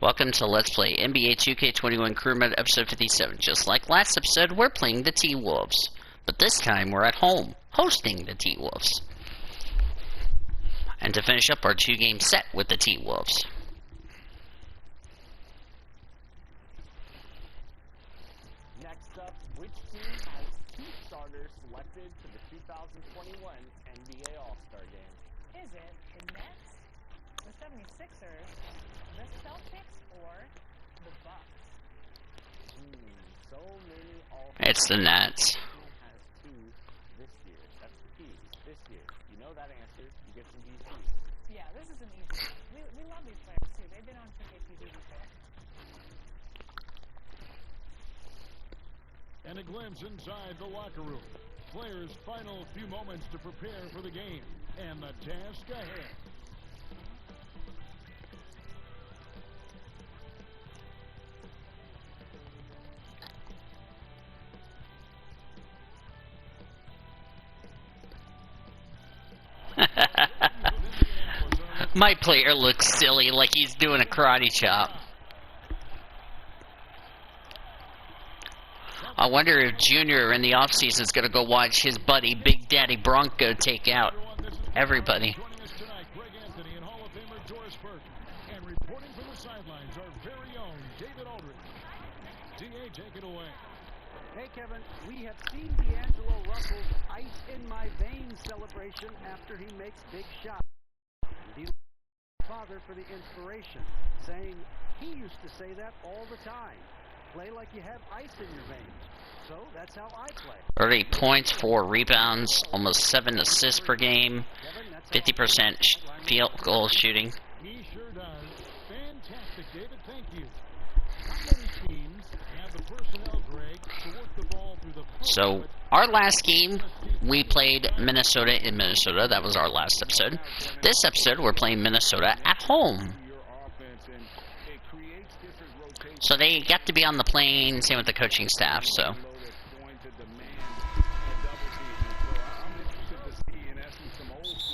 Welcome to Let's Play NBA 2K21 Career Mode episode 57. Just like last episode, we're playing the T-Wolves. But this time, we're at home, hosting the T-Wolves. And to finish up our two-game set with the T-Wolves. Next up, which team has two starters selected for the 2021 NBA All-Star Game? Is it the Nets, the 76ers, the Celtics, or the Bucks? So many It's the Nets. has two this year. That's the key. This year. You know that answer. You get some DC. Yeah, this is an easy one. We love these players too. They've been on 2KTV before. And a glimpse inside the locker room. Players' final few moments to prepare for the game. And the task ahead. My player looks silly, like he's doing a karate chop. I wonder if Junior in the offseason is going to go watch his buddy Big Daddy Bronco take out everybody. Joining us tonight, Greg Anthony and Hall of Famer Doris Burke. And reporting from the sidelines, our very own David Aldridge. DA, take it away. Hey, Kevin, we have seen D'Angelo Russell's ice in my veins celebration after he makes big shots. He's the father for the inspiration, saying he used to say that all the time. Play like you have ice in your veins. So that's how I play. 30 points, 4 rebounds, almost 7 assists per game, 50% field goal shooting. He sure does. Fantastic, David. Thank you. Not many teams have the personnel, Greg, to work the ball through the So, our last game, we played Minnesota in Minnesota. That was our last episode. This episode, we're playing Minnesota at home. So they got to be on the plane, same with the coaching staff, so.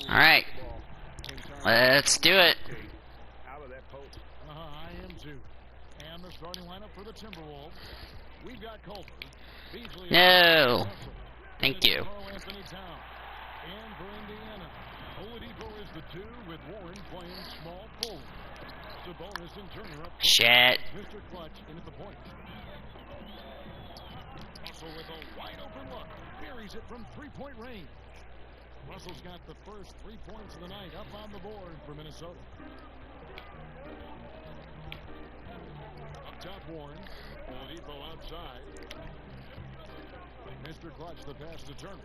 Alright. Let's do it. I am too. And the starting lineup for the Timberwolves. We've got Culver, Beasley, No. Thank you. Anthony Town. And for Indiana, Oladipo is the 2 with Warren playing small forward. Sabonis and Turner up. Shit. Mr. Clutch in at the point. Russell with a wide open look. Buries it from three-point range. Russell's got the first 3 points of the night up on the board for Minnesota. Up top, Warren. Oladipo outside. Mr. Clutch, the pass to Turner.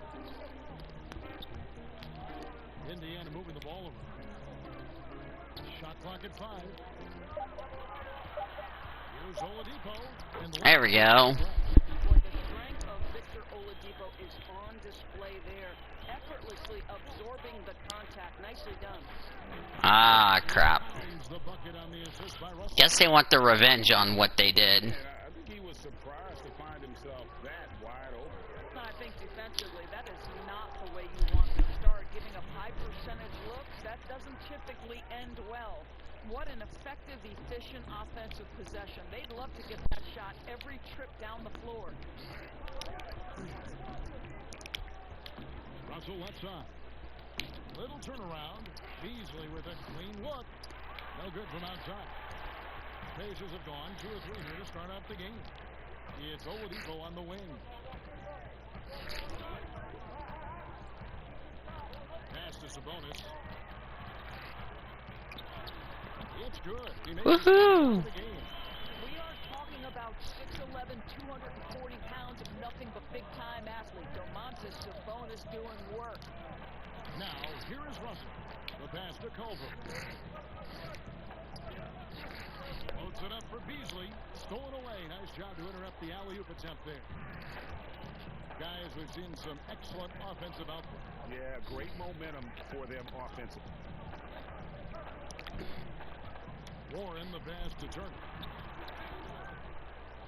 Indiana moving the ball around. Shot clock at 5. Here's Oladipo. And There we go. Boy, the strength of Victor Oladipo is on display there, effortlessly absorbing the contact. Nicely done. Ah, crap. finds the bucket on the assist by Russell. Guess they want the revenge on what they did. I think he was surprised to find himself that wide open. I think defensively, that is not the way you want to start. Giving up high percentage looks, that doesn't typically end well. What an effective, efficient offensive possession. They'd love to get that shot every trip down the floor. Russell left side. Little turnaround. Beasley with a clean look. No good from outside. Pacers have gone 2 or 3 here to start out the game. It's Oladipo on the wing. Pass to Sabonis. It's good. He makes Woohoo! the game. We are talking about 6'11", 240 pounds of nothing but big-time athlete. Domantas Sabonis doing work. Now, here is Russell. The pass to Culver. Loads it up for Beasley. Stolen away. Nice job to interrupt the alley-oop attempt there. Guys, we've seen some excellent offensive output. Yeah, great momentum for them offensively. Warren, the pass to Turner.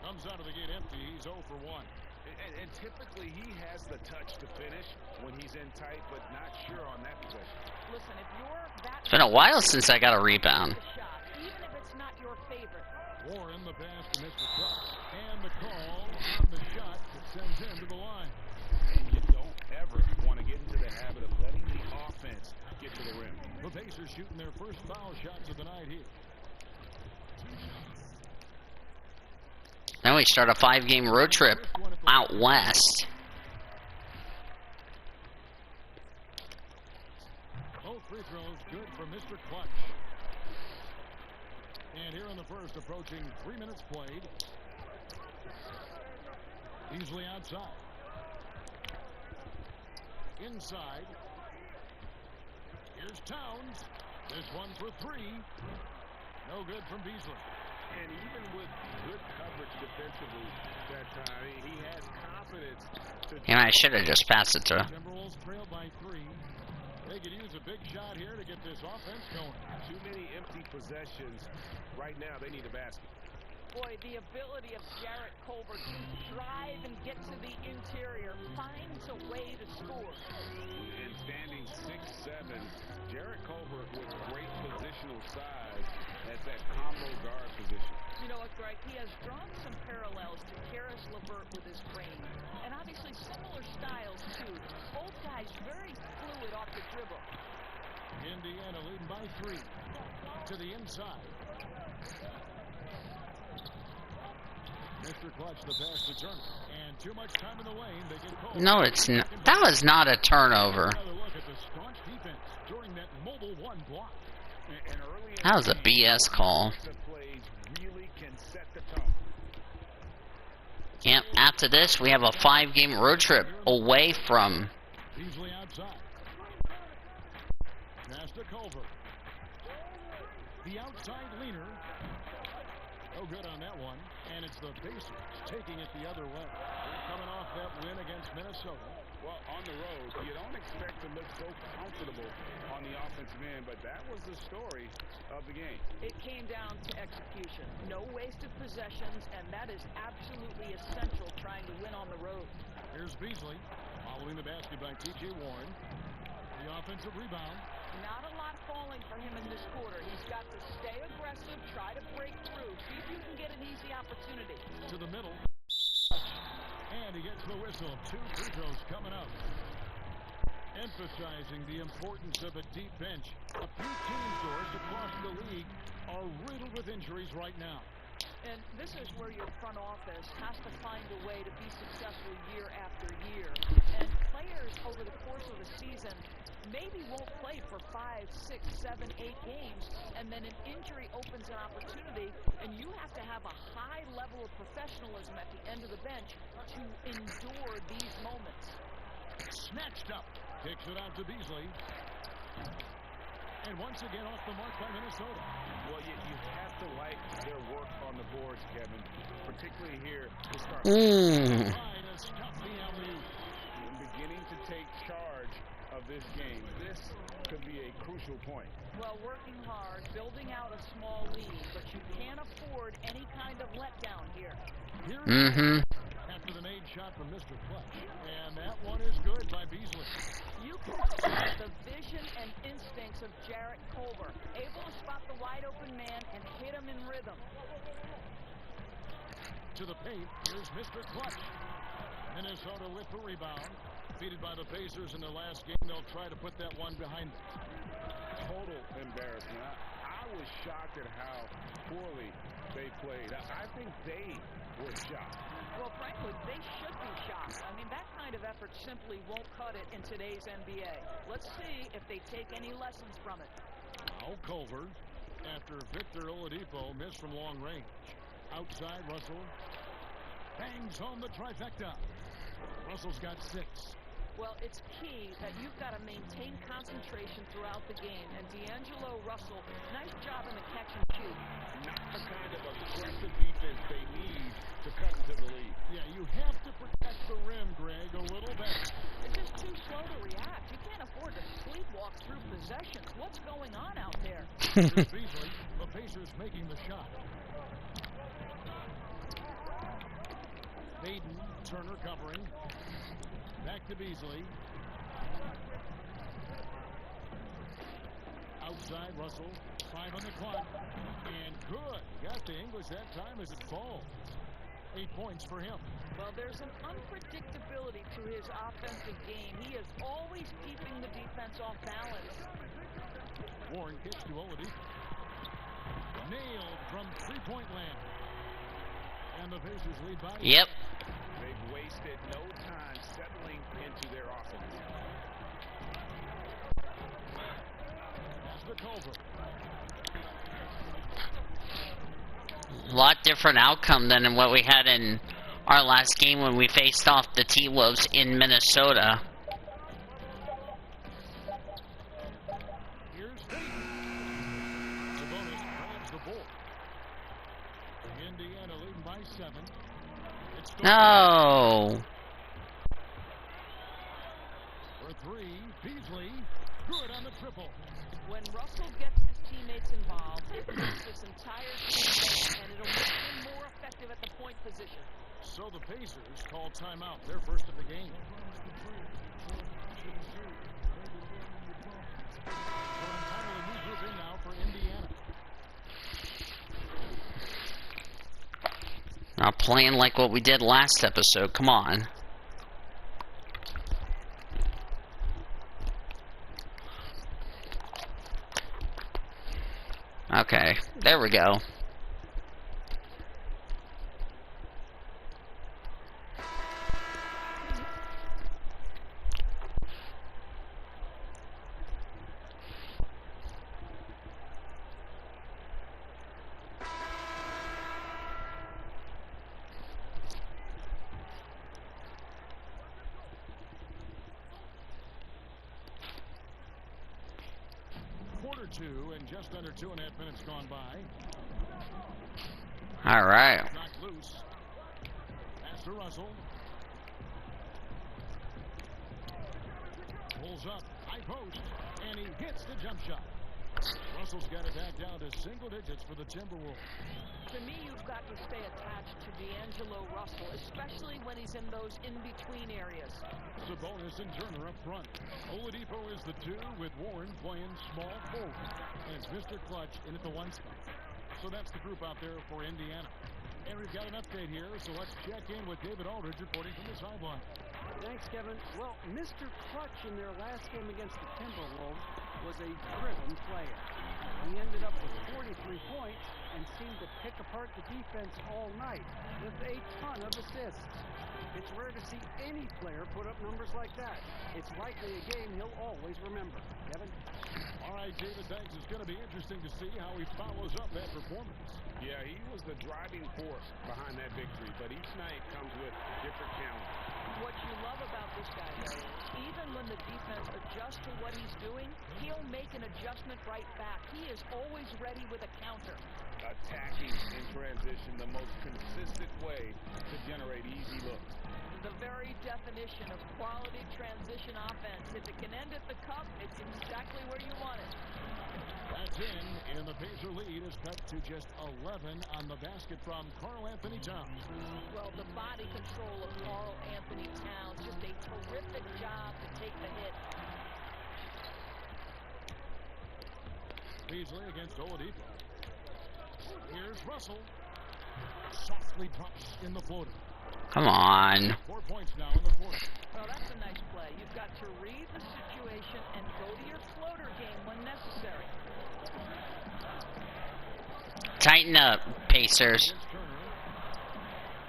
Comes out of the gate empty. He's 0 for 1. And typically he has the touch to finish when he's in tight, but not sure on that possession. Listen, if you're that It's been a while since I got a rebound. shot, even if it's not your favorite. Warren the pass to Mr. Clutch. And the call on the shot that sends him to the line. And you don't ever want to get into the habit of letting the offense get to the rim. The Pacers shooting their first foul shots of the night here. Now we start a 5-game road trip out west. Both free throws good for Mr. Clutch. And here in the first, approaching 3 minutes played. Beasley outside. Inside. Here's Towns. This one for 3. No good from Beasley. And even with good coverage defensively that time, he has confidence to... And I should have just passed it to her. Timberwolves trail by 3. They could use a big shot here to get this offense going. Too many empty possessions. Right now, they need a basket. Boy, the ability of Jarrett Culver to drive and get to the interior finds a way to score. And standing 6'7", Jarrett Culver with great positional size at that combo guard position. You know what, Greg? He has drawn some parallels to Karis LeVert with his frame. And obviously similar styles, too. Both guys very fluid off the dribble. Indiana leading by 3. To the inside. Mr. Clutch, the pass to Turner. And too much time in the lane. They get called. No, it's not. That was not a turnover. Another look at the staunch defense during that mobile 1 block. And early in That was a BS call. the plays really can set the tone. Yep, after this, we have a 5-game road trip away from. Beasley outside. Pass to Culver. The outside leaner. No good on that one. And it's the Pacers taking it the other way. They're coming off that win against Minnesota. Well, on the road, you don't expect to look so comfortable on the offensive end, but that was the story of the game. It came down to execution. No wasted possessions, and that is absolutely essential trying to win on the road. Here's Beasley following the basket by T.J. Warren. The offensive rebound. Not a lot falling for him in this quarter. He's got to stay aggressive, try to break through, see if you can get an easy opportunity. To the middle. And he gets the whistle. 2 free throws coming up. Emphasizing the importance of a deep bench. A few teams, Doris, across the league are riddled with injuries right now. And this is where your front office has to find a way to be successful year after year. And players over the course of the season maybe won't play for 5, 6, 7, 8 games, and then an injury opens an opportunity, and you have to have a high level of professionalism at the end of the bench to endure these moments. Snatched up. Kicks it out to Beasley. And once again off the mark by Minnesota. Well, you have to like their work on the boards, Kevin, particularly here to start. Trying to stop the alley-oop. Beginning to take charge of this game. This could be a crucial point. Well, working hard, building out a small lead, but you can't afford any kind of letdown here. Mm-hmm. After the made shot from Mr. Clutch. And that one is good by Beasley. You can see the vision and instincts of Jarrett Culver, able to spot the wide-open man and hit him in rhythm. To the paint, here's Mr. Clutch. Minnesota with the rebound. Defeated by the Pacers in their last game. They'll try to put that one behind them. Total embarrassment. I was shocked at how poorly they played. I think they were shocked. Well, frankly, they should be shocked. I mean, that kind of effort simply won't cut it in today's NBA. Let's see if they take any lessons from it. Now Culver, after Victor Oladipo missed from long range. Outside, Russell bangs home the trifecta. Russell's got 6. Well, it's key that you've got to maintain concentration throughout the game. And D'Angelo Russell, nice job in the catch and shoot. Not the kind of aggressive defense they need to cut into the lead. Yeah, you have to protect the rim, Greg, a little better. They're just too slow to react. You can't afford to sleepwalk through possessions. What's going on out there? Here's Beasley, the Pacers making the shot. Hayden Turner covering. Back to Beasley. Outside, Russell. 5 on the clock. And good. He got the English that time as it falls. 8 points for him. Well, there's an unpredictability to his offensive game. He is always keeping the defense off balance. Warren kicks to Oladipo. Nailed from three-point land. And the Pacers lead by. Yep. They've wasted no time settling into their offense. That's the Culver. A lot different outcome than what we had in our last game when we faced off the T-Wolves in Minnesota. Here's Payton. Sabonis grabs the ball. Indiana leading by 7. It's No. for 3. Beasley. Good on the triple. When Russell gets his teammates involved, it makes this entire team better, and it'll make him more effective at the point position. So the Pacers call timeout. Their first of the game. So an entirely new group in now for Indiana. Not playing like what we did last episode. Come on. Okay, there we go. Quarter 2 and just under 2.5 minutes gone by. All right. Knocked loose. Pass to Russell. Pulls up. High post. And he hits the jump shot. Russell's got it back down to single digits for the Timberwolves. To me, you've got to stay attached to D'Angelo Russell, especially when he's in those in-between areas. Sabonis and Turner up front. Oladipo is the 2 with Warren playing small forward. And it's Mr. Clutch in at the 1 spot. So that's the group out there for Indiana. And we've got an update here, so let's check in with David Aldridge reporting from the sideline. Thanks, Kevin. Well, Mr. Clutch in their last game against the Timberwolves was a driven player. He ended up with 43 points and seemed to pick apart the defense all night with a ton of assists. It's rare to see any player put up numbers like that. It's likely a game he'll always remember. Kevin? All right, David, thanks. It's going to be interesting to see how he follows up that performance. Yeah, he was the driving force behind that victory, but each night comes with different challenge. What you love about this guy, though, is even when the defense adjusts to what he's doing, he'll make an adjustment right back. He is always ready with a counter. Attacking in transition, the most consistent way to generate easy looks. The very definition of quality transition offense. If it can end at the cup, it's exactly where you want it. That's in, and the Pacer lead is cut to just 11 on the basket from Karl Anthony Towns. Well, the body control of Karl Anthony Towns, just a terrific job to take the hit. Beasley against Oladipo. Here's Russell. Softly drops in the floater. Come on. 4 points now in the quarter. Well, that's a nice play. You've got to read the situation and go to your floater game when necessary. Tighten up, Pacers. Against Turner.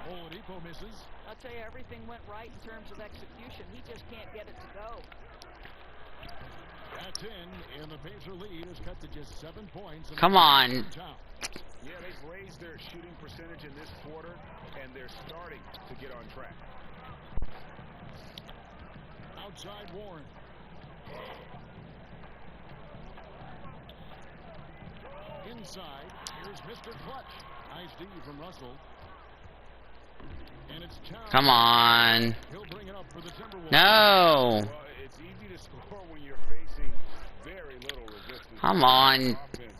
Oladipo misses. I'll tell you, everything went right in terms of execution. He just can't get it to go. That's in, and the Pacer lead is cut to just 7 points. Come on. Yeah, they've raised their shooting percentage in this quarter, and they're starting to get on track. Outside Warren. Inside, here's Mr. Clutch. Nice D from Russell. And it's Towns. Come on. He'll bring it up for the Timberwolves. No. Well, it's easy to score when you're facing very little resistance. Come on,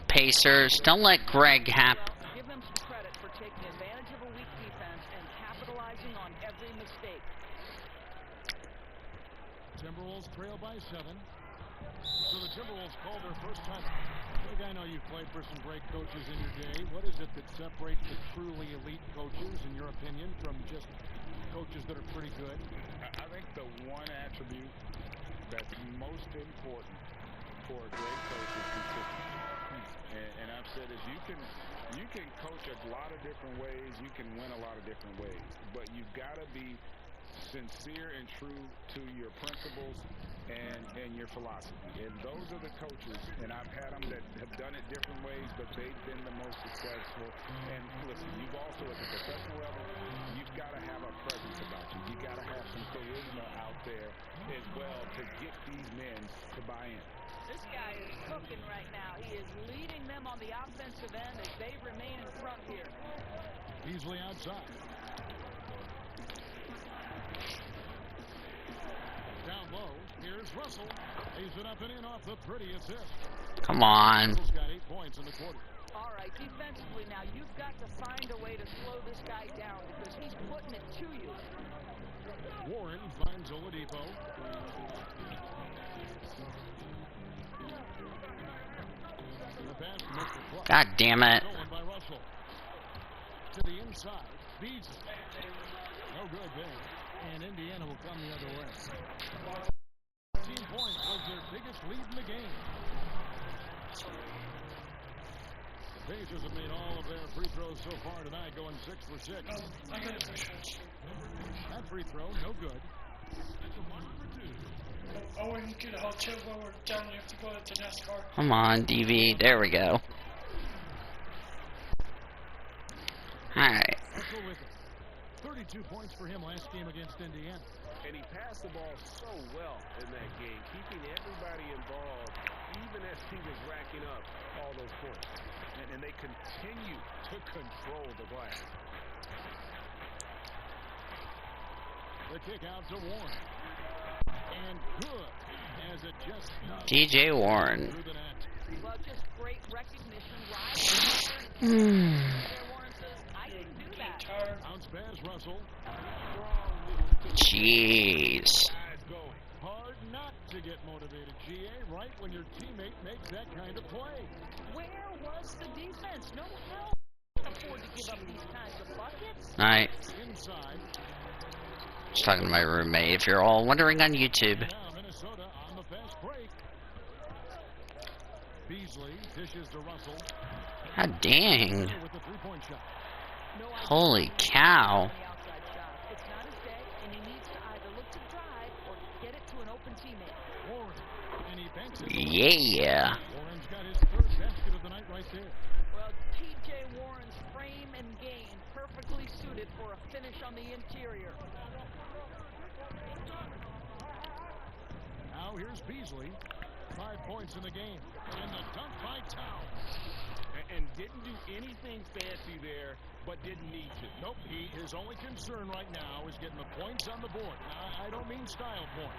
Pacers. Don't let Greg Well, give them some credit for taking advantage of a weak defense and capitalizing on every mistake. Timberwolves trail by 7. So the Timberwolves call their first time. Greg, I know you've played for some great coaches in your day. What is it that separates the truly elite coaches, in your opinion, from just coaches that are pretty good? I think the one attribute that's most important for a great coach is consistency. And I've said this, you can coach a lot of different ways, you can win a lot of different ways, but you've got to be sincere and true to your principles and your philosophy. And those are the coaches, and I've had them that have done it different ways, but they've been the most successful. And listen, you've also, at the professional level, you've got to have a presence about you. You've got to have some charisma out there as well to get these men to buy in. This guy is cooking right now. He is leading them on the offensive end as they remain in front here. Beasley outside. Down low. Here's Russell. Lays it up and in off the pretty assist. Come on. Russell's got 8 points in the quarter. All right, defensively now, you've got to find a way to slow this guy down because he's putting it to you. Warren finds Oladipo. The pass to Mr. Clark. God damn it. Stolen by Russell. To the inside. Beasley. No good there. And Indiana will come the other way. 15 points was their biggest lead in the game. The Pacers have made all of their free throws so far tonight, going 6 for 6. I got it. That free throw, no good. Oh, when you get a hotel where we're down, you have to go to NASCAR. Come on, DV. There we go. Alright. Russell with it. 32 points for him last game against Indiana. And he passed the ball so well in that game, keeping everybody involved, even as he was racking up all those points. And they continue to control the glass. The kick out to Warren. And good, as it just DJ Warren. through the net. Well, just great recognition. Right? Warren says, I can do that. Bounce pass, Russell. Jeez. Hard not to get motivated, GA, right when your teammate makes that kind of play. Where was the defense? No hell afford to give up these kinds of buckets. Alright. Inside. Just talking to my roommate, if you're all wondering on YouTube. Now Minnesota on the fast break. Beasley dishes to Russell. God dang. With the three-point shot. Holy cow. It's not his day, and he needs to either look to drive or get it to an open teammate. Warren. And he banks it. Yeah. Warren's got his third basket of the night right there. Well, T.J. Warren's frame and game perfectly suited for a finish on the interior. Now here's Beasley. 5 points in the game. And the dunk by Towns. And didn't do anything fancy there, but didn't need to. Nope. His only concern right now is getting the points on the board. Now, I don't mean style points.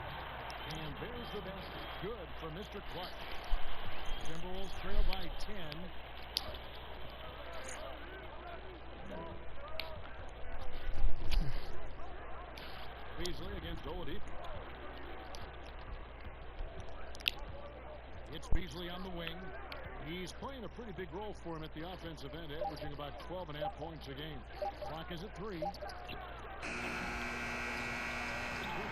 And there's the basket. Good for Mr. Clutch. Timberwolves trail by 10. Beasley against Oladipo. It's Beasley on the wing. He's playing a pretty big role for him at the offensive end, averaging about 12.5 points a game. Clock is at 3. 3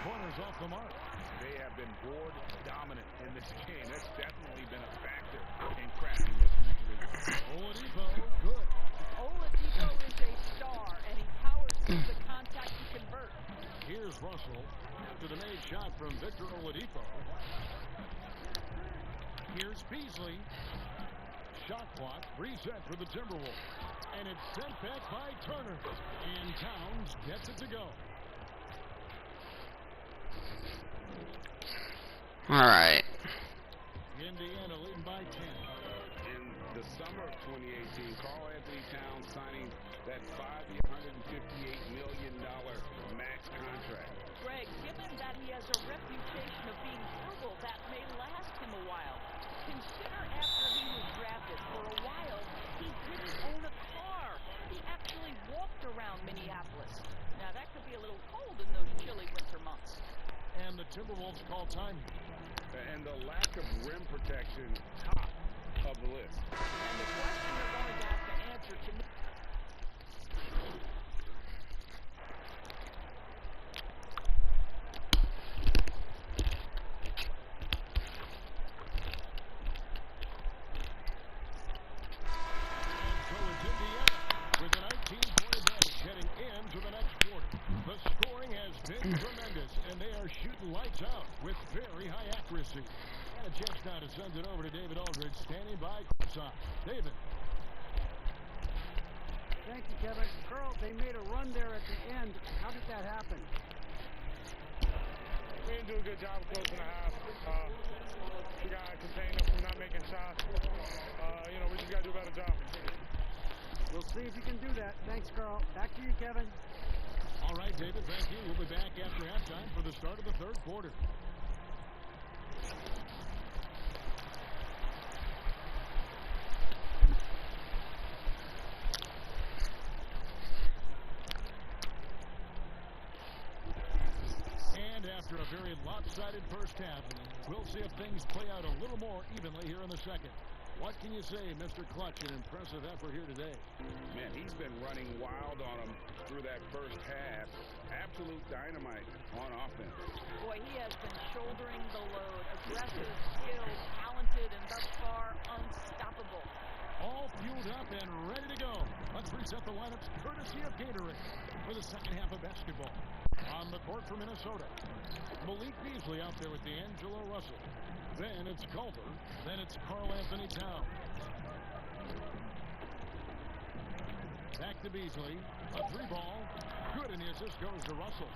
pointers off the mark. They have been board dominant in this game. That's definitely been a factor in cracking this lead. Oladipo, good. Oladipo is a star, and he powers through the contact to convert. Here's Russell to the made shot from Victor Oladipo. Here's Beasley. Shot clock reset for the Timberwolves. And it's sent back by Turner. And Towns gets it to go. All right. Indiana leading by 10. In the summer of 2018, Karl Anthony Towns signing that that $558 million max contract. Greg, given that he has a reputation of being frugal, that may last him a while. Consider after he was drafted, for a while, he didn't own a car. He actually walked around Minneapolis. Now, that could be a little cold in those chilly winter months. And the Timberwolves call time. And the lack of rim protection, top of the list. And the question they're going to have to answer to me. And so it's Indiana with a 19-point advantage heading into the next quarter. The scoring has been tremendous, and they are shooting lights out with very high accuracy. And a chance now to send it over to David Aldridge, standing by courtside. David. Thank you, Kevin. Carl, they made a run there at the end. How did that happen? We didn't do a good job closing the half. We got to contain them from not making shots. We just got to do a better job. We'll see if you can do that. Thanks, Carl. Back to you, Kevin. All right, David, thank you. We'll be back after halftime for the start of the third quarter. And after a very lopsided first half, we'll see if things play out a little more evenly here in the second. What can you say, Mr. Clutch? An impressive effort here today. Man, he's been running wild on them through that first half. Absolute dynamite on offense. Boy, he has been shouldering the load. Aggressive, skilled, talented, and thus far unstoppable. All fueled up and ready to go. Let's reset the lineups courtesy of Gatorade for the second half of basketball. On the court for Minnesota, Malik Beasley out there with D'Angelo Russell. Then it's Culver. Then it's Karl Anthony Towns. Back to Beasley. A three ball. Good, and the assist goes to Russell.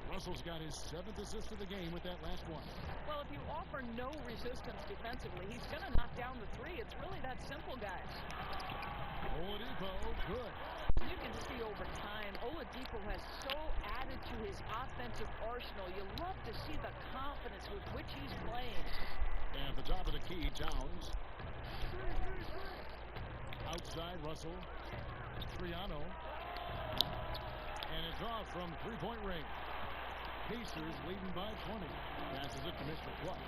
Russell's got his 7th assist of the game with that last one. Well, if you offer no resistance defensively, he's going to knock down the three. It's really that simple, guys. Oladipo, good. You can see over time, Oladipo has so added to his offensive arsenal. You love to see the confidence with which he's playing. And at the top of the key, Towns. Outside, Russell. Triano. And it's off from three-point range. Pacers leading by 20. Passes it to Mr. Clutch.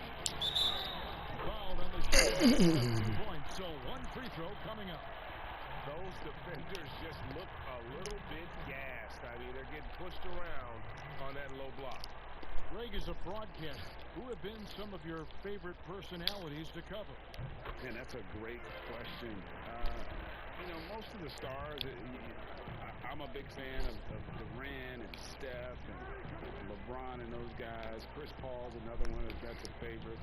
Fouled on the shot. 2 points, so one free throw coming up. Those defenders just look a little bit gassed. I mean, they're getting pushed around on that low block. Greg is a broadcaster. Who have been some of your favorite personalities to cover? Man, that's a great question. Most of the stars, I'm a big fan of Durant and Steph and LeBron and those guys. Chris Paul's another one that's a favorite.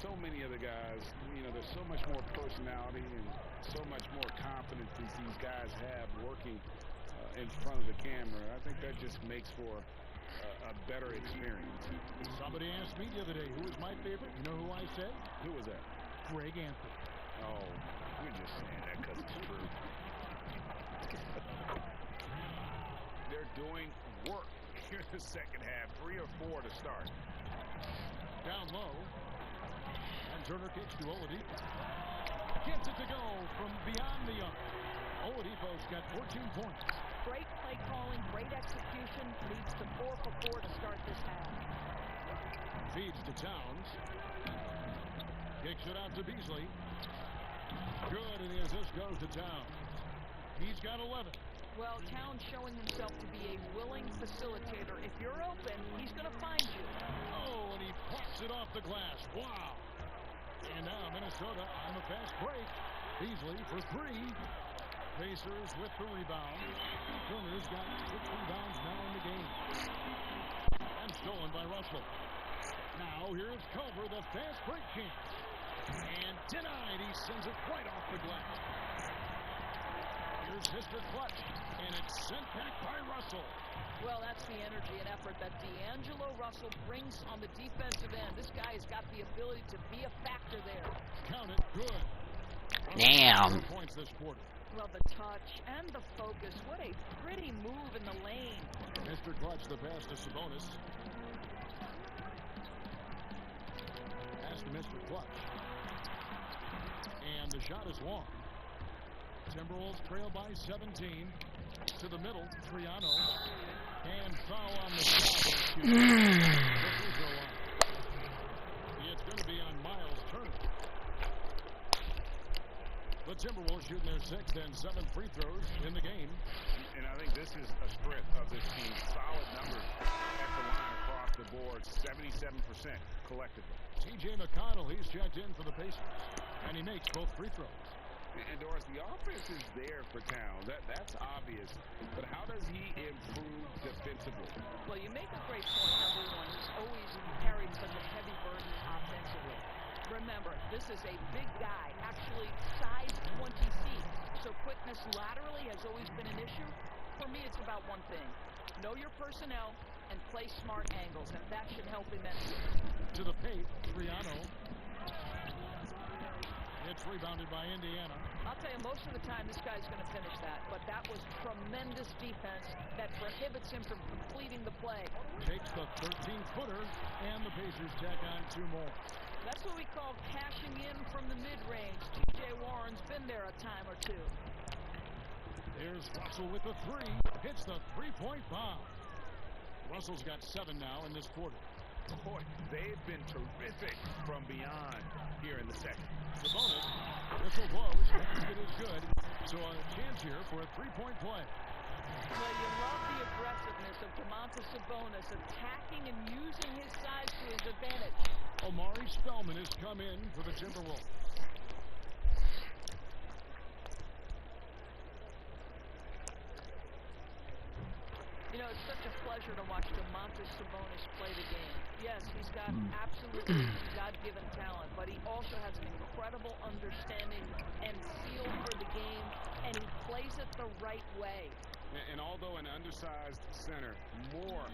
So many of the guys, there's so much more personality and so much more confidence these guys have working in front of the camera. I think that just makes for a better experience. Somebody asked me the other day, who was my favorite? You know who I said? Who was that? Greg Anthony. Oh, you're just saying that because it's true. They're doing work here in the second half. 3 or 4 to start. Down low. And Turner kicks to Oladipo. Gets it to go from beyond the arc. Oladipo's got 14 points. Great play calling, great execution, leads to 4 for 4 to start this half. Feeds to Towns. Kicks it out to Beasley. Good, and the assist goes to Towns. He's got 11. Well, Towns showing himself to be a willing facilitator. If you're open, he's going to find you. Oh, and he pops it off the glass. Wow. And now Minnesota on the fast break. Beasley for 3. Pacers with the rebound. Turner's got 6 rebounds now in the game. And stolen by Russell. Now here's Culver, the fast break chance. And denied. He sends it right off the glass. Here's Mr. Clutch. And it's sent back by Russell. Well, that's the energy and effort that D'Angelo Russell brings on the defensive end. This guy has got the ability to be a factor there. Count it. Good. Damn. Points this quarter. Well, the touch and the focus. What a pretty move in the lane. Mr. Clutch, the pass to Sabonis. Pass to Mr. Clutch. And the shot is long. Timberwolves trail by 17. To the middle, Triano. And foul on the shot. It's going to be on Miles Turner. The Timberwolves shooting their 6th and 7th free throws in the game. And I think this is a strength of this team. Solid numbers at the line across the board. 77% collectively. T.J. McConnell, he's checked in for the Pacers. And he makes both free throws. And Doris, the offense is there for Towns. That's obvious. But how does he improve defensively? Well, you make a great point. Number one, he's always carried such a heavy burden offensively. Remember, this is a big guy, actually size 20 feet. So quickness laterally has always been an issue. For me, it's about one thing. Know your personnel and play smart angles, and that should help immensely. To the paint, Triano. It's rebounded by Indiana. I'll tell you, most of the time this guy's going to finish that, but that was tremendous defense that prohibits him from completing the play. Takes the 13-footer, and the Pacers tack on 2 more. That's what we call cashing in from the mid-range. T.J. Warren's been there a time or two. Here's Russell with the 3. Hits the three-point bomb. Russell's got 7 now in this quarter. Boy, they've been terrific from beyond here in the second. Sabonis, whistle blows, basket is good. So a chance here for a 3-point play. Well, you love the aggressiveness of Domantas Sabonis, attacking and using his size to his advantage. Omari Spellman has come in for the Timberwolves. You know, it's such a pleasure to watch Domantas Sabonis play the game. Yes, he's got absolutely God-given talent, but he also has an incredible understanding and feel for the game, and he plays it the right way. And although an undersized center, more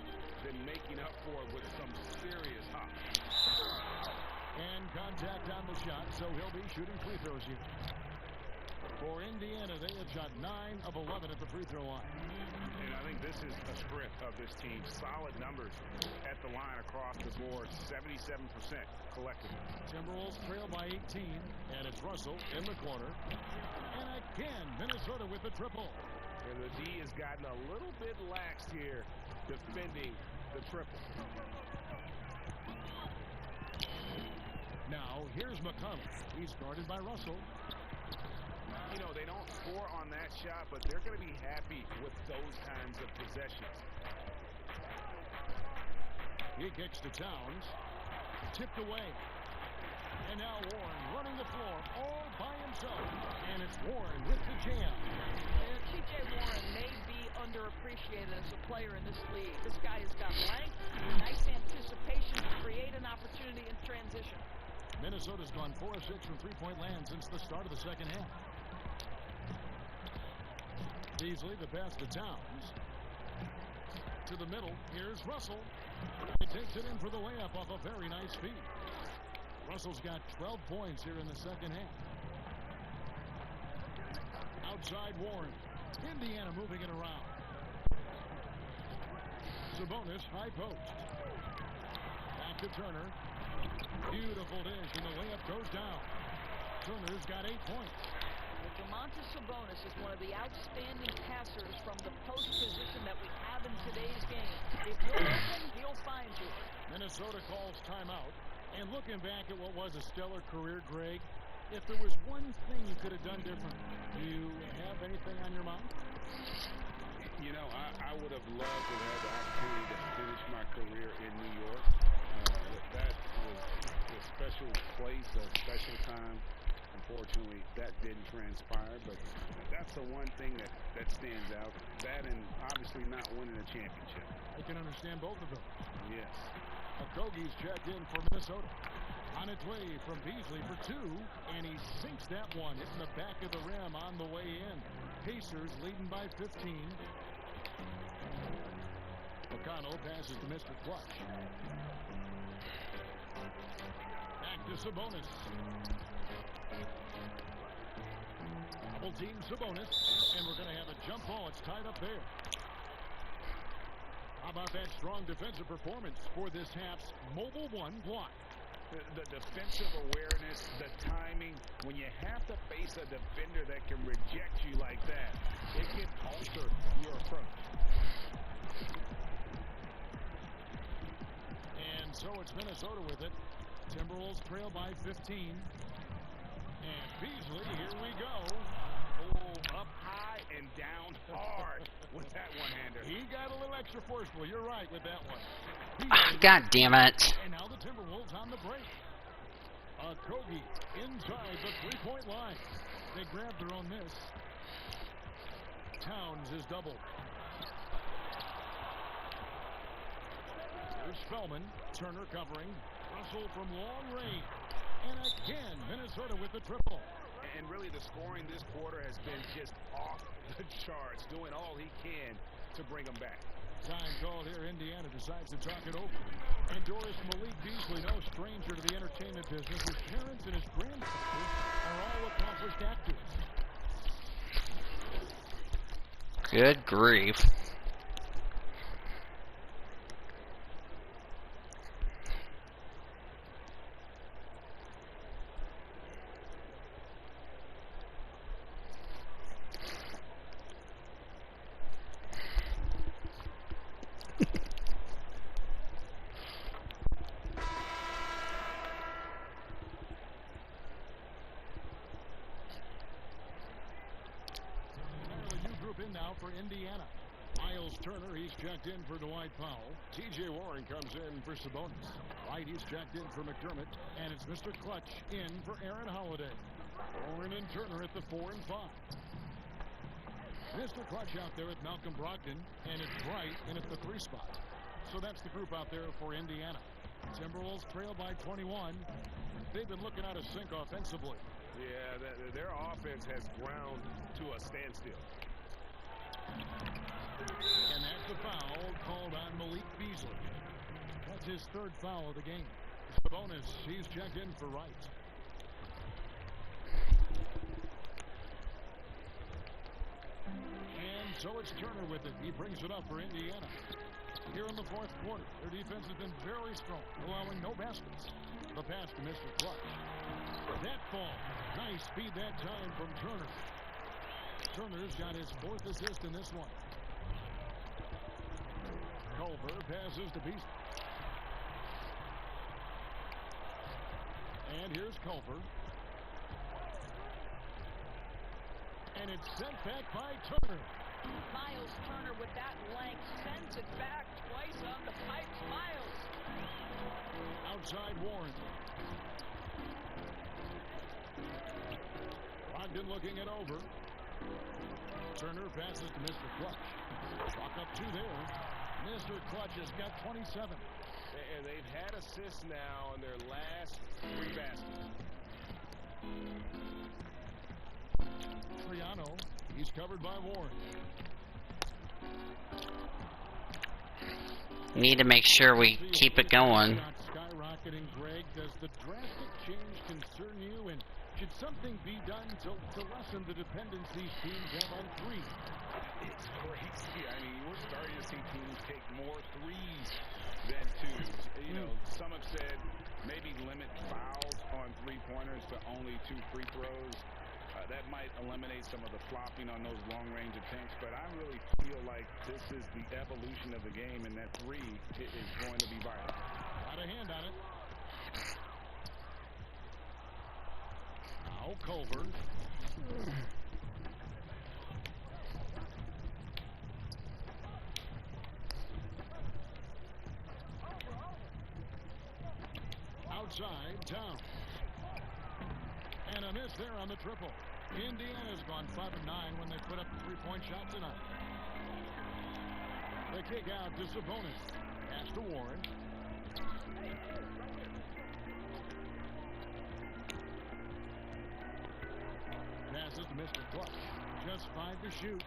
than making up for it with some serious hops. And contact on the shot, so he'll be shooting free throws here. For Indiana, they have shot 9 of 11 at the free throw line. And I think this is a strength of this team. Solid numbers at the line across the board. 77% collectively. Timberwolves trail by 18, and it's Russell in the corner. And again, Minnesota with the triple. And the D has gotten a little bit lax here defending the triple. Now, here's McConnell. He's guarded by Russell. You know, they don't score on that shot, but they're going to be happy with those kinds of possessions. He kicks to Towns. Tipped away. And now Warren running the floor all by himself. And it's Warren with the jam. T.J. Warren may be underappreciated as a player in this league. This guy has got length, nice anticipation to create an opportunity in transition. Minnesota's gone 4 of 6 from three-point land since the start of the second half. Beasley, the pass to Towns. To the middle, here's Russell. He takes it in for the layup off a very nice feed. Russell's got 12 points here in the second half. Outside Warren. Indiana moving it around. Sabonis, high post. Back to Turner. Beautiful dish, and the layup goes down. Turner's got 8 points. Domantas Sabonis is one of the outstanding passers from the post position that we have in today's game. If you're open, he'll find you. Minnesota calls timeout. And looking back at what was a stellar career, Greg, if there was one thing you could have done different, do you have anything on your mind? You know, I would have loved to have the opportunity to finish my career in New York. That was a special place, a special time. Unfortunately, that didn't transpire, but that's the one thing that stands out. That and obviously not winning a championship. I can understand both of them. Yes. Okogie's checked in for Minnesota. On its way from Beasley for 2, and he sinks that one, hitting the back of the rim on the way in. Pacers leading by 15. McConnell passes to Mr. Clutch. Back to Sabonis. Double team Sabonis, and we're going to have a jump ball. It's tied up there. How about that strong defensive performance for this half's mobile one block? The defensive awareness, the timing, when you have to face a defender that can reject you like that, it can alter your approach. And so it's Minnesota with it. Timberwolves trail by 15. And Beasley, here we go. Oh, up high and down hard with that one-hander. He got a little extra forceful. You're right with that one. God damn it. And now the Timberwolves on the break. Kogi inside the three-point line. They grabbed their own miss. Towns is doubled. Here's Spellman. Turner covering. Russell from long range. And again, Minnesota with the triple. And really the scoring this quarter has been just off the charts, doing all he can to bring them back. Time called here. Indiana decides to talk it over. And Doris Malik Beasley, no stranger to the entertainment business. His parents and his grandfather are all accomplished actors. Good grief. Now for Indiana. Miles Turner, he's checked in for Dwight Powell. T.J. Warren comes in for Sabonis. White, he's checked in for McDermott. And it's Mr. Clutch in for Aaron Holiday. Warren and Turner at the 4 and 5. Mr. Clutch out there with Malcolm Brogdon. And it's Bright in at the 3 spot. So that's the group out there for Indiana. Timberwolves trail by 21. They've been looking out of sync offensively. Yeah, their offense has ground to a standstill. And that's a foul called on Malik Beasley. That's his 3rd foul of the game. Sabonis, he's checked in for Wright. And so it's Turner with it. He brings it up for Indiana. Here in the 4th quarter, their defense has been very strong, allowing no baskets. The pass to Mr. Clutch. That ball. Nice speed that time from Turner. Turner's got his 4th assist in this one. Culver passes to Beasley. And here's Culver. And it's sent back by Turner. Miles Turner with that length sends it back twice on the pipes. Miles. Outside Warren. Brogdon looking it over. Turner passes to Mr. Clutch. Walk up 2 there. Mr. Clutch has got 27. And they've had assists now in their last 3 baskets. Triano, he's covered by Warren. Need to make sure we keep it going. Skyrocketing, Greg. Does the drastic change concern you? And should something be done to lessen the dependencies teams have on 3? It's crazy. I mean, we're starting to see teams take more 3s than 2s. You know, some have said maybe limit fouls on 3-pointers to only 2 free throws. That might eliminate some of the flopping on those long-range attempts, but I really feel like this is the evolution of the game, and that 3 is going to be vital. Got a hand on it. Now Culver. Outside, Towns. And a miss there on the triple. Indiana's gone 5 of 9 when they put up a 3-point shot tonight. The kick out to Sabonis. Pass to Warren. Passes to Mr. Clutch. Just 5 to shoot.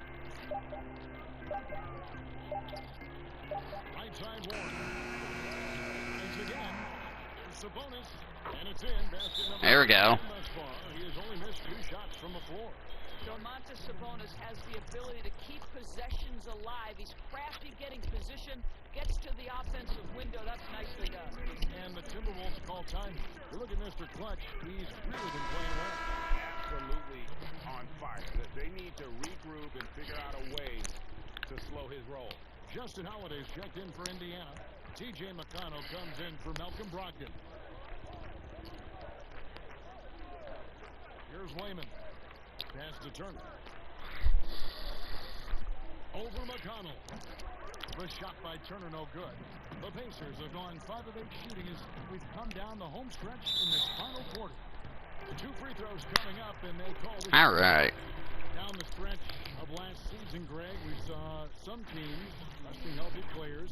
Right side Warren. Thanks again. Sabonis, and it's in. Basket number there we go. thus far. He has only missed 2 shots from the floor. Domantas Sabonis has the ability to keep possessions alive. He's crafty getting position, gets to the offensive window. That's nicely done. And the Timberwolves call time. You look at Mr. Clutch. He's really been playing well. Absolutely on fire. They need to regroup and figure out a way to slow his roll. Justin Holiday's checked in for Indiana. T.J. McConnell comes in for Malcolm Brogdon. Here's Wayman. Pass to Turner. Over McConnell. The shot by Turner, no good. The Pacers have gone 5 of 8 shooting as we've come down the home stretch in this final quarter. 2 free throws coming up, and they call it. All right. Down the stretch of last season, Greg, we saw some teams resting healthy players,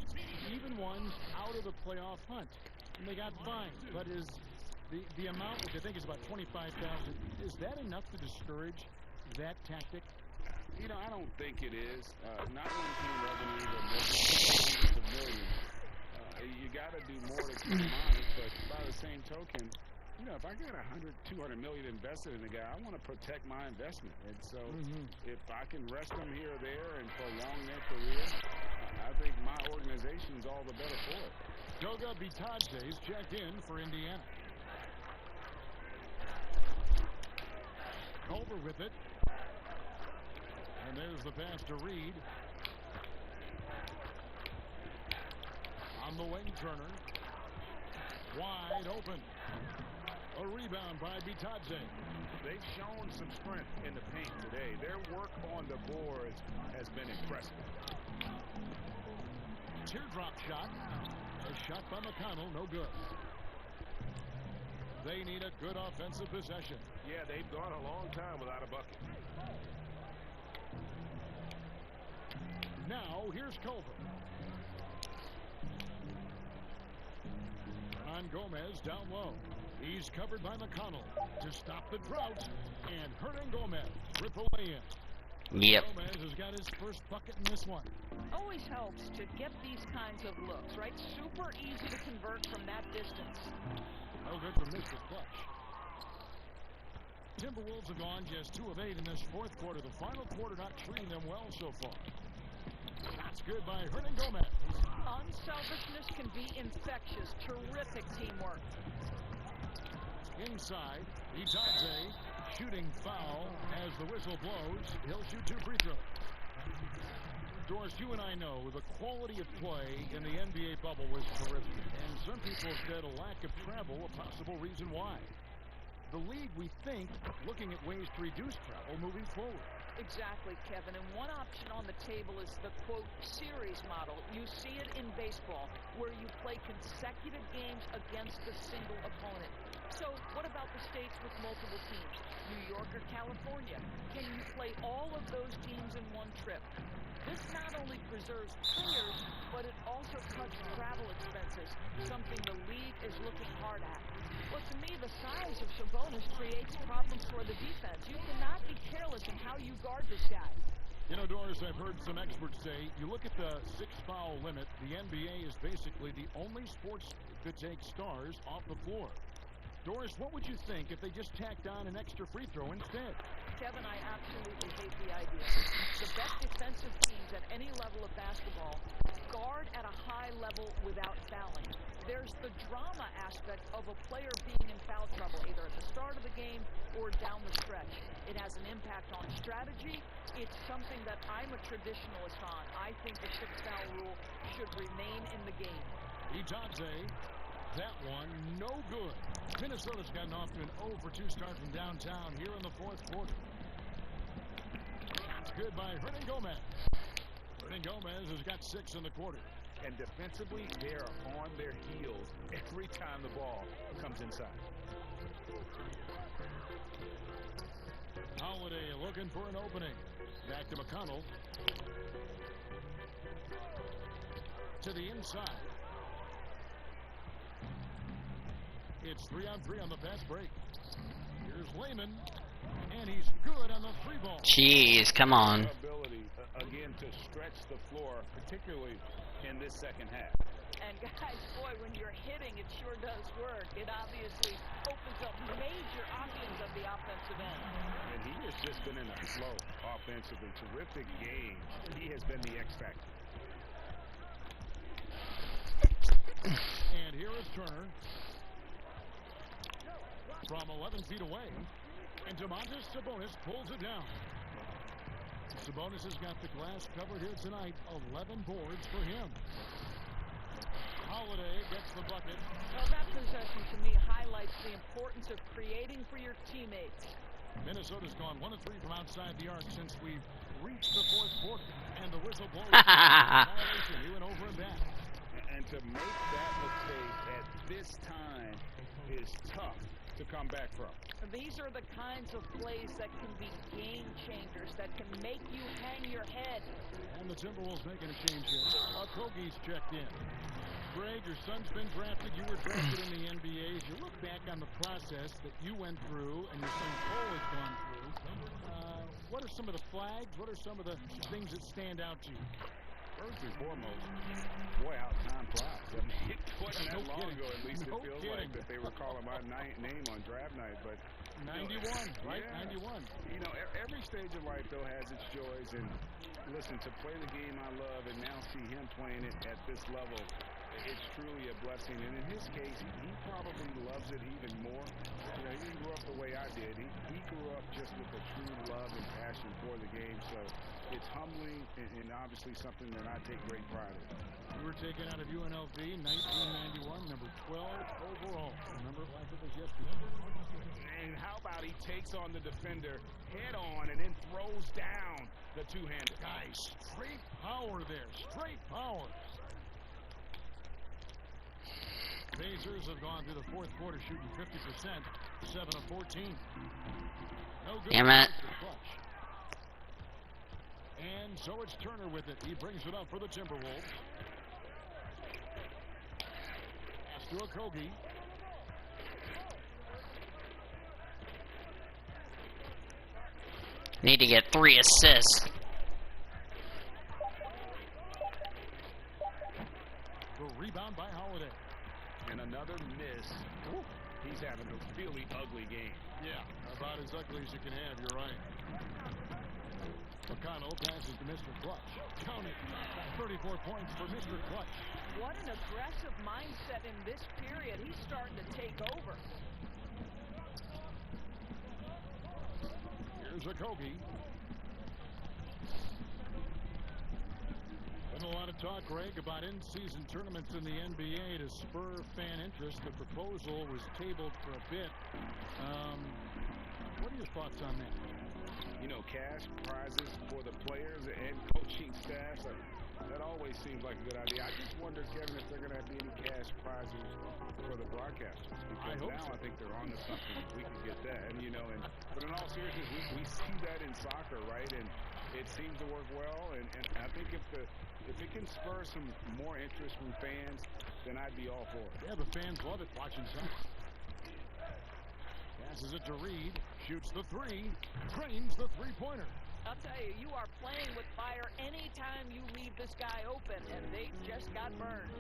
even ones out of the playoff hunt, and they got fined. But is the amount, which I think is about $25,000, is that enough to discourage that tactic? You know, I don't think it is. Not when team revenues are hundreds of millions. You got to do more to keep them honest, but by the same token, you know, if I got $200 million invested in a guy, I want to protect my investment. And so if I can rest them here or there and prolong their career, I think my organization's all the better for it. Goga Bitadze's checked in for Indiana. Culver with it. And there's the pass to Reed. On the wing, Turner. Wide open. A rebound by Bitadze. They've shown some strength in the paint today. Their work on the boards has been impressive. Teardrop shot. A shot by McConnell, no good. They need a good offensive possession. Yeah, they've gone a long time without a bucket. Now, here's Culver. On Gomez down low. He's covered by McConnell to stop the drought. And Hernan Gomez with the lay-in. Yep. Gomez has got his first bucket in this one. Always helps to get these kinds of looks, right? Super easy to convert from that distance. No good for Mr. Clutch. Timberwolves have gone just 2 of 8 in this fourth quarter. The final quarter not treating them well so far. That's good by Hernan Gomez. Unselfishness can be infectious. Terrific teamwork. Inside, Bitadze shooting foul as the whistle blows. He'll shoot 2 free throws. Doris, you and I know the quality of play in the NBA bubble was terrific. And some people said a lack of travel a possible reason why. The league, we think, looking at ways to reduce travel moving forward. Exactly, Kevin. And one option on the table is the, quote, series model. You see it in baseball, where you play consecutive games against a single opponent. So what about the states with multiple teams? New York or California? Can you play all of those teams in one trip? This not only preserves players, but it also cuts travel expenses, something the league is looking hard at. Well, to me, the size of Sabonis creates problems for the defense. You cannot be careless in how you guard this guy. You know, Doris, I've heard some experts say, you look at the 6-foul limit, the NBA is basically the only sports that takes stars off the floor. Doris, what would you think if they just tacked on an extra free throw instead? Kevin, I absolutely hate the idea. The best defensive teams at any level of basketball guard at a high level without fouling. There's the drama aspect of a player being in foul trouble, either at the start of the game or down the stretch. It has an impact on strategy. It's something that I'm a traditionalist on. I think the 6-foul rule should remain in the game. Bitadze, that one, no good. Minnesota's gotten off to an 0-for-2 start from downtown here in the fourth quarter. That's good by Hernan Gomez. Hernan Gomez has got 6 in the quarter. And defensively, they're on their heels every time the ball comes inside. Holiday looking for an opening. Back to McConnell. To the inside. It's 3-on-3 on the fast break. Here's Layman, and he's good on the 3 ball. Jeez, come on. Ability, again, to stretch stretch the floor, particularly in this second half. And guys, boy, when you're hitting, it sure does work. It obviously opens up major options of the offensive end. And he has just been in a flow offensively. Terrific game. He has been the X factor. And here is Turner. From 11 feet away. And Domantas Sabonis pulls it down. Sabonis has got the glass covered here tonight. 11 boards for him. Holiday gets the bucket. Well, that possession to me highlights the importance of creating for your teammates. Minnesota's gone 1 of 3 from outside the arc since we've reached the fourth quarter. And the whistle blows. Violation. He went over and back. And to make that mistake at this time is tough to come back from. These are the kinds of plays that can be game changers, that can make you hang your head. And the Timberwolves making a change here. Okogie's checked in. Greg, your son's been drafted. You were drafted in the NBA. As you look back on the process that you went through and your son Cole has gone through, what are some of the flags? What are some of the things that stand out to you? First and foremost, boy, how time flies. I mean, it wasn't that long ago, at least it feels like, that they were calling my name on draft night. But 91, right? Yeah. 91. You know, every stage of life, though, has its joys. And listen, to play the game I love and now see him playing it at this level, it's truly a blessing. And in his case, he probably loves it even more. You know, he didn't grow up the way I did. He grew up just with a true love and passion for the game. So it's humbling and obviously something that I take great pride in. You were taken out of UNLV in 1991, number 12 overall. Remember it like it was yesterday. And how about he takes on the defender head on and then throws down the two-hander. Guys, straight power there. Straight power. Pacers have gone through the fourth quarter shooting 50%, 7 of 14. No good. Damn it. And so it's Turner with it. He brings it up for the Timberwolves. Pass to Okogie. Need to get 3 assists. The rebound by Holiday. And another miss. Ooh, he's having a really ugly game. Yeah, about as ugly as you can have. You're right. McConnell passes to Mr. Clutch. Count it. 34 points for Mr. Clutch. What an aggressive mindset in this period. He's starting to take over. Here's Okogie. Been a lot of talk, Greg, about in-season tournaments in the NBA to spur fan interest. The proposal was tabled for a bit. What are your thoughts on that? You know, cash prizes for the players and coaching staffs, that always seems like a good idea. I just wonder, Kevin, if they're going to be any cash prizes for the broadcasters. Because now I think they're on to something. We can get that. And, you know, but in all seriousness, we see that in soccer, right? And it seems to work well. And I think if it can spur some more interest from fans, then I'd be all for it. Yeah, the fans love it watching soccer. Passes it to Reed. Shoots the 3. Drains the three-pointer. I'll tell you, you are playing with fire anytime you leave this guy open, and they just got burned.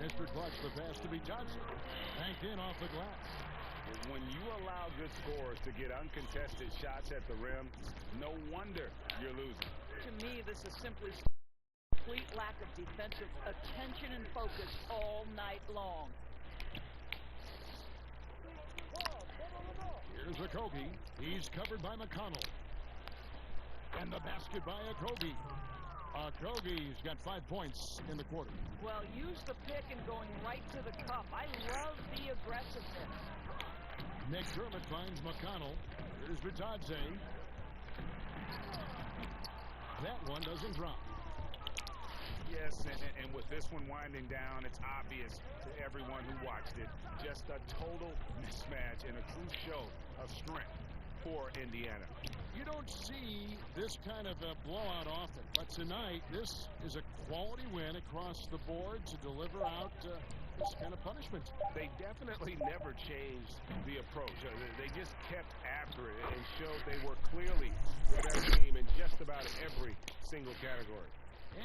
Mr. Clutch, the pass to Johnson. Banked in off the glass. When you allow good scorers to get uncontested shots at the rim, no wonder you're losing. To me, this is simply complete lack of defensive attention and focus all night long. Here's Okogie. He's covered by McConnell. And the basket by Okogie. Okogie's got 5 points in the quarter. Well, use the pick and going right to the cup. I love the aggressiveness. McDermott finds McConnell. Here's Vitadze. That one doesn't drop. Yes, and with this one winding down, it's obvious to everyone who watched it. Just a total mismatch and a true show of strength for Indiana. You don't see this kind of a blowout often, but tonight this is a quality win across the board to deliver out this kind of punishment. They definitely never changed the approach. They just kept after it and showed they were clearly the better team in just about every single category.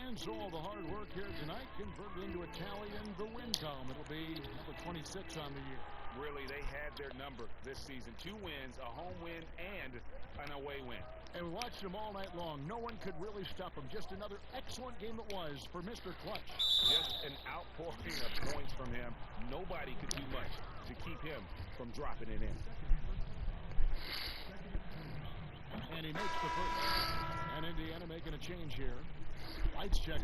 And so all the hard work here tonight converted into a tally in the win column. It'll be number 26 on the year. Really, they had their number this season. 2 wins, a home win, and an away win. And we watched them all night long. No one could really stop them. Just another excellent game it was for Mr. Clutch. Just an outpouring of points from him. Nobody could do much to keep him from dropping it in. And he makes the first. And Indiana making a change here. Lights check.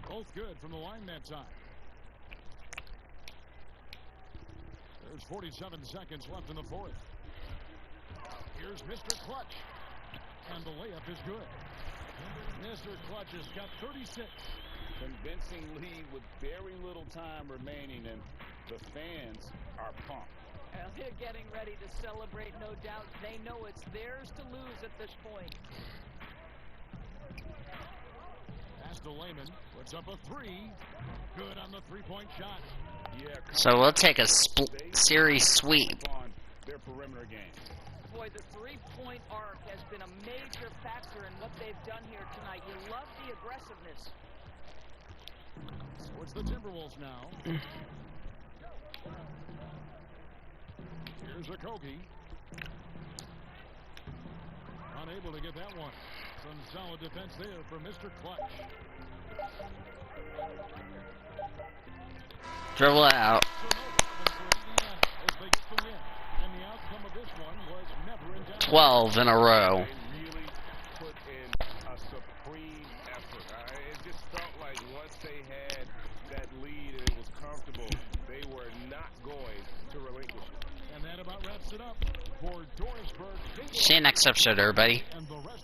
Both good from the line that time. There's 47 seconds left in the fourth. Here's Mr. Clutch. And the layup is good. Mr. Clutch has got 36. Convincing lead with very little time remaining, and the fans are pumped. Well, they're getting ready to celebrate, no doubt. They know it's theirs to lose at this point. Pass to Layman. Puts up a 3. Good on the three-point shot. Yeah, So we'll take a series sweep. on their perimeter game. Boy, the three-point arc has been a major factor in what they've done here tonight. You love the aggressiveness. So it's the Timberwolves now. Here's Okogie. Unable to get that one. Some solid defense there for Mr. Clutch. Dribble it out. As they get the win. And the outcome of this one was never in doubt. 12 in a row. They really put in a supreme effort. It just felt like once they had that lead and it was comfortable, they were not going to relinquish it. And that about wraps it up for Dorisburg. See you next episode, everybody. And the rest of